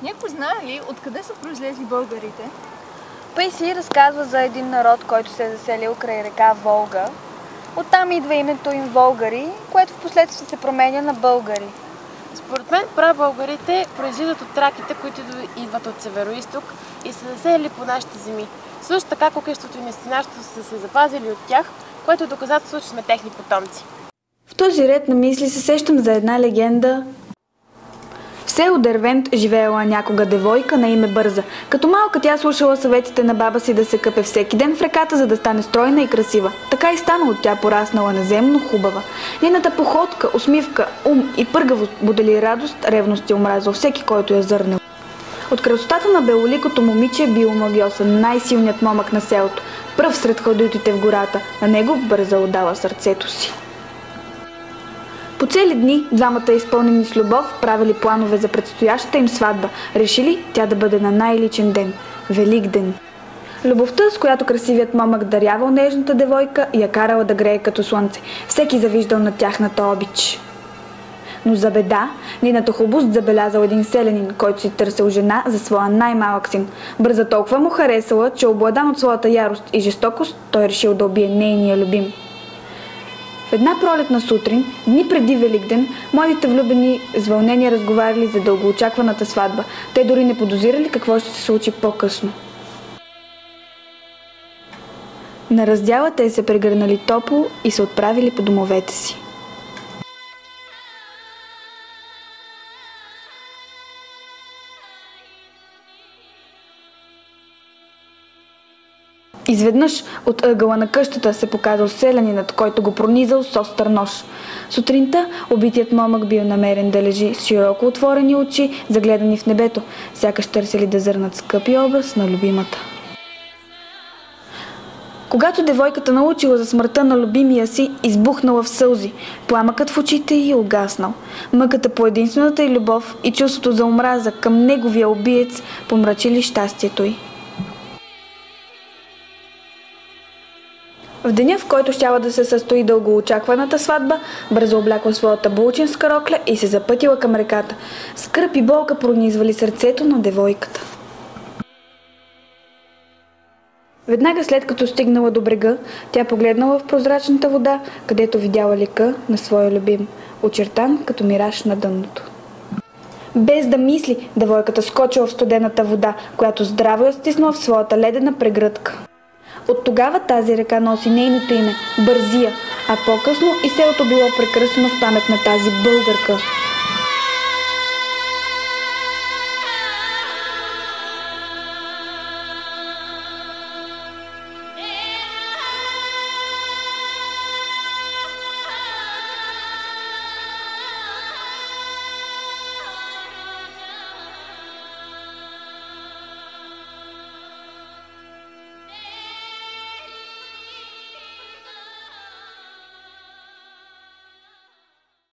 Някой знае ли откъде са произлезли българите? Пейси разказва за един народ, който се е заселил край река Волга. Оттам идва името им Волгари, което впоследствие се променя на българи. Според мен прабългарите произлизат от траките, които идват от североизток и са заселили по нашите земи. Също така кукещото и нестинарството са се запазили от тях, което е доказателство, че сме техни потомци. В този ред на мисли се сещам за една легенда. В село Дервент живеела някога девойка на име Бърза. Като малка тя слушала съветите на баба си да се къпе всеки ден в реката, за да стане стройна и красива. Така и станало, тя пораснала наземно хубава. Нейната походка, усмивка, ум и пъргавост будели радост, ревност и омраза всеки, който я зърнал. От красотата на белоликото момиче бил магиосен, най-силният момък на селото. Пръв сред халдуитите в гората, на него Бърза отдала сърцето си. По цели дни двамата, изпълнени с любов, правили планове за предстоящата им сватба. Решили тя да бъде на най-личен ден – Великден. Любовта, с която красивият момък дарявал нежната девойка, я карала да грее като слънце. Всеки завиждал на тяхната обич. Но за беда, нейната хубост забелязал един селянин, който си търсил жена за своя най-малък син. Бърза толкова му харесала, че обладан от своята ярост и жестокост, той решил да убие нейния любим. В една пролетна сутрин, дни преди Великден, младите влюбени с вълнение разговаряли за дългоочакваната сватба. Те дори не подозирали какво ще се случи по-късно. На раздяла те се прегърнали топло и се отправили по домовете си. Изведнъж от ъгъла на къщата се показал селянинът, който го пронизал с остър нож. Сутринта убитият момък бил намерен да лежи с широко отворени очи, загледани в небето, сякаш търсили да зърнат скъпи образ на любимата. Когато девойката научила за смъртта на любимия си, избухнала в сълзи. Пламъкът в очите й угаснал. Мъката по единствената й любов и чувството за омраза към неговия убиец помрачили щастието й. В деня, в който щяла да се състои дългоочакваната сватба, бързо облякла своята булчинска рокля и се запътила към реката. Скръп и болка пронизвали сърцето на девойката. Веднага след като стигнала до брега, тя погледнала в прозрачната вода, където видяла лика на своя любим, очертан като мираж на дъното. Без да мисли, девойката скочила в студената вода, която здраво я стиснала в своята ледена прегръдка. От тогава тази река носи нейното име – Бързия, а по-късно и селото било прекръстено в памет на тази българка.